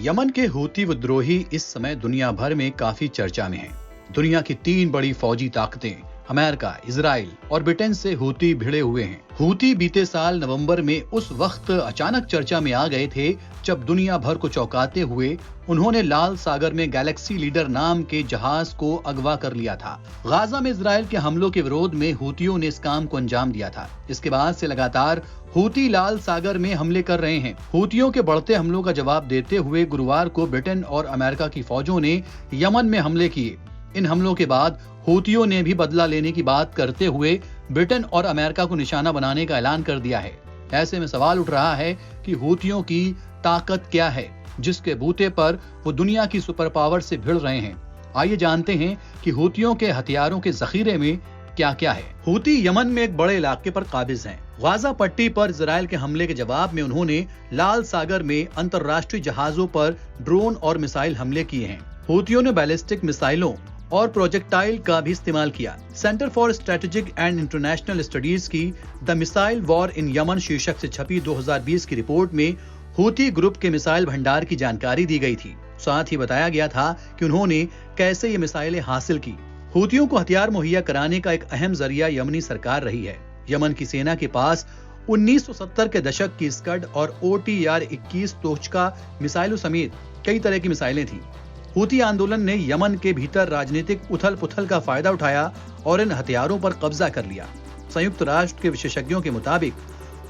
Yemen के Houthi विद्रोही इस समय दुनिया भर में काफी चर्चा में हैं। दुनिया की 3 बड़ी फौजी ताकतें अमेरिका, इजराइल और ब्रिटेन से हूती भिड़े हुए हैं। हूती बीते साल नवंबर में उस वक्त अचानक चर्चा में आ गए थे जब दुनिया भर को चौंकाते हुए उन्होंने लाल सागर में गैलेक्सी लीडर नाम के जहाज को अगवा कर लिया था। गाजा में इजराइल के हमलों के विरोध में हूतियों ने इस काम को अंजाम दिया था। इसके बाद से लगातार हूती लाल सागर में हमले कर रहे हैं। हूतियों के बढ़ते हमलों का जवाब देते हुए गुरुवार को ब्रिटेन और अमेरिका की फौजों ने यमन में हमले किए। इन हमलों के बाद हूतियों ने भी बदला लेने की बात करते हुए ब्रिटेन और अमेरिका को निशाना बनाने का ऐलान कर दिया है। ऐसे में सवाल उठ रहा है कि हूतियों की ताकत क्या है जिसके बूते पर वो दुनिया की सुपर पावर से भिड़ रहे हैं। आइए जानते हैं कि हूतियों के हथियारों के जखीरे में क्या क्या है। हूती यमन में एक बड़े इलाके पर काबिज हैं। गाजा पट्टी पर इजराइल के हमले के जवाब में उन्होंने लाल सागर में अंतरराष्ट्रीय जहाजों पर ड्रोन और मिसाइल हमले किए हैं। हूतियों ने बैलिस्टिक मिसाइलों और प्रोजेक्टाइल का भी इस्तेमाल किया। Center for Strategic and International Studies की the missile war in Yemen शीर्षक से छपी 2020 की रिपोर्ट में हूती ग्रुप के मिसाइल भंडार की जानकारी दी गई थी। साथ ही बताया गया था कि उन्होंने कैसे ये मिसाइलें हासिल की। हूतियों को हथियार मुहैया कराने का एक अहम जरिया यमनी सरकार रही है। यमन की सेना के पास 1970 के दशक की स्कड और OTR-21 तोचका मिसाइलों समेत कई तरह की मिसाइलें थी। हूती आंदोलन ने यमन के भीतर राजनीतिक उथल पुथल का फायदा उठाया और इन हथियारों पर कब्जा कर लिया। संयुक्त राष्ट्र के विशेषज्ञों के मुताबिक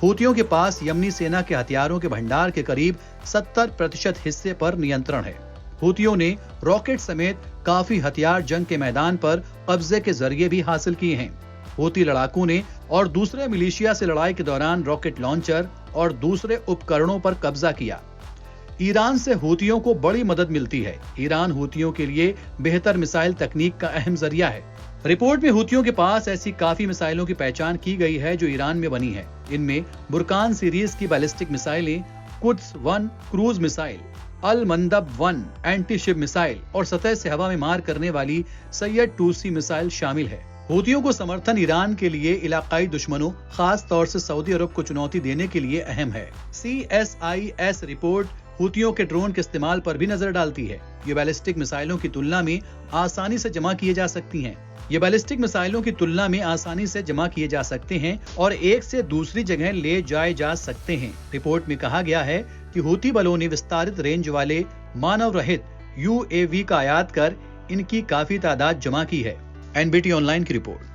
हूतियों के पास यमनी सेना के हथियारों के भंडार के करीब 70% हिस्से पर नियंत्रण है। हूतियों ने रॉकेट समेत काफी हथियार जंग के मैदान पर कब्जे के जरिए भी हासिल किए हैं। हूती लड़ाकों ने और दूसरे मिलिशिया से लड़ाई के दौरान रॉकेट लॉन्चर और दूसरे उपकरणों पर कब्जा किया। ईरान से हूतियों को बड़ी मदद मिलती है। ईरान हूतियों के लिए बेहतर मिसाइल तकनीक का अहम जरिया है। रिपोर्ट में हूतियों के पास ऐसी काफी मिसाइलों की पहचान की गई है जो ईरान में बनी है। इनमें बुरकान सीरीज की बैलिस्टिक मिसाइलें, कुद्स 1 क्रूज मिसाइल, अल मंदब 1 एंटी शिप मिसाइल और सतह से हवा में मार करने वाली सैयद 2C मिसाइल शामिल है। हूतियों को समर्थन ईरान के लिए इलाकाई दुश्मनों, खास तौर से सऊदी अरब को चुनौती देने के लिए अहम है। CSIS रिपोर्ट हूतियों के ड्रोन के इस्तेमाल पर भी नजर डालती है। ये बैलिस्टिक मिसाइलों की तुलना में आसानी से जमा किए जा सकती हैं। और एक से दूसरी जगह ले जाए जा सकते हैं। रिपोर्ट में कहा गया है कि हूती बलों ने विस्तारित रेंज वाले मानव रहित UAV का आयात कर इनकी काफी तादाद जमा की है। NBT ऑनलाइन की रिपोर्ट।